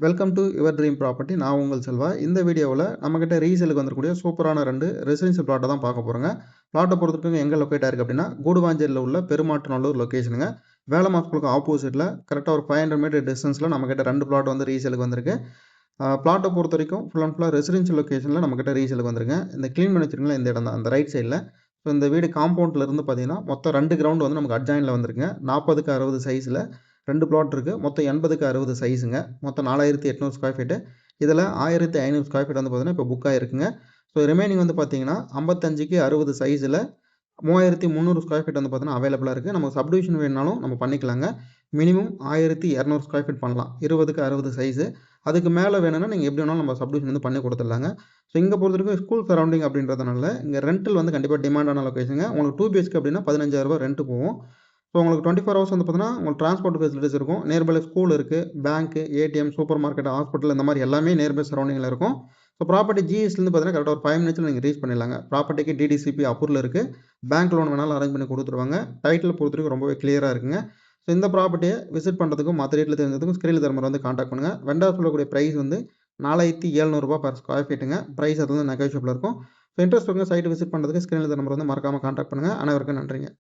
Welcome to your dream property. நான் உங்கள் செல்வா. இந்த வீடியோவில் நம்மக்கிட்ட ரீசேலுக்கு வந்துருக்கூடிய சூப்பரான 2 ரெசிடென்ஷியல் பிளாட்டை தான் பார்க்க போகிறோங்க. பிளாட்டை பொறுத்தவரைக்கும் எங்கே லொக்கேட் ஆயிருக்கு அப்படின்னா, கூடுவாஞ்சேரியில் உள்ள பெருமாட்டுநல்லூர் லொக்கேஷனுங்க. வேலம்மா ஸ்கூலுக்கு ஆப்போசிட்டில் கரெக்டாக ஒரு 500 மீட்டர் டிஸ்டன்ஸில் நம்மக்கிட்ட 2 பிளாட் வந்து ரீசேலுக்கு வந்திருக்கு. பிளாட்டை பொறுத்த வரைக்கும் ஃபுல் அண்ட் ஃபுல்லாக ரெசிடென்ஷியல் லொக்கேஷனில் நம்மக்கிட்ட ரீசேலுக்கு வந்துருங்க. இந்த க்ளீன் பண்ணி வச்சிருக்கீங்களா, இந்த இடம் தான், அந்த ரைட் சைடில். ஸோ இந்த வீடு காம்பவுண்டில் இருந்து பார்த்தீங்கன்னா மொத்தம் 2 கிரவுண்ட் வந்து நமக்கு அட்ஜாயினில் வந்துருக்குங்க. 40க்கு 60 சைஸில் 2 பிளாட் இருக்குது. மொத்தம் 80க்கு 60 சைஸுங்க. மொத்தம் 4800 ஸ்கொயர் ஃபீட்டு. இதில் 1500 ஸ்கொயர் ஃபீட் வந்து பார்த்தீங்கன்னா இப்போ புக் ஆகிருக்குங்க. ஸோ ரிமைனிங் வந்து பார்த்தீங்கன்னா 55க்கு 60 சைஸில் 3300 ஸ்கொயர் ஃபீட் வந்து பார்த்தீங்கன்னா அவைலபிளாக இருக்குது. நம்ம சப்டிவிஷன் வேணுனாலும் நம்ம பண்ணிக்கலாங்க. மினிமம் 1200 ஸ்கொயர் ஃபீட் பண்ணலாம். 20க்கு 60 சைஸு. அதுக்கு மேலே வேணும்னா நீங்கள் எப்படி வேணாலும் நம்ம சப்டிவிஷன் வந்து பண்ணி கொடுத்துடலாங்க. ஸோ இங்கே பொறுத்த வரைக்கும் ஸ்கூல் சரௌண்டிங் அப்படின்றதுனால இங்கே ரெண்டல் வந்து கண்டிப்பாக டிமாண்டான லொக்கேஷனுங்க. உங்களுக்கு 2 பிஹெச்கே அப்படின்னா 15000 ரெண்ட் போகும். ஸோ உங்களுக்கு 24 ஹவர்ஸ் வந்து பார்த்தீங்கன்னா உங்களுக்கு டிரான்ஸ்போர்ட் ஃபெசிலிட்டிஸ் இருக்கும். நியர்பை ஸ்கூல் இருக்குது, பேங்க்கு, ஏடிஎம், சூப்பர் மார்க்கெட், ஹாஸ்பிட்டல் இந்த மாதிரி எல்லாமே நியர்பை சரௌண்டிங்கில் இருக்கும். ஸோ ப்ராப்பர்ட்டி ஜிஎஸ்லேருந்து பார்த்தீங்கன்னா கரெக்டாக ஒரு 5 மினிட்ஸில் நீங்கள் ரீச் பண்ணிடலாங்க. ப்ராப்பர்ட்டிக்கு டிடிசிபி அப்ரூவல் இருக்குது. பேங்க் லோன் வேணாலும் அரேஞ்ச் பண்ணி கொடுத்துருவாங்க. டைட்டில் பொறுத்த வரைக்கும் ரொம்பவே கிளியராக இருக்குங்க. ஸோ இந்த ப்ராப்பர்ட்டியை விசிட் பண்ணுறதுக்கும் மற்ற ரேட்டில் தெரிஞ்சதுக்கும் ஸ்க்ரீனில் தர மாதிரி வந்து காண்டாக்ட் பண்ணுங்கள். வெண்டார் சொல்லக்கூடிய ப்ரைஸ் வந்து 4700 பர் ஸ்கொயர் ஃபீட்டுங்க. ப்ரைஸ் அது வந்து நெகோஷியபிள் இருக்கும். ஸோ இன்ட்ரெஸ்ட் இருக்குங்க சைட் விசிட் பண்ணுறதுக்கு ஸ்க்ரீனில் தர நம்பர் வந்து மறக்காமல் காண்டாக்ட் பண்ணுங்கள். அனைவருக்கும் நன்றிங்க.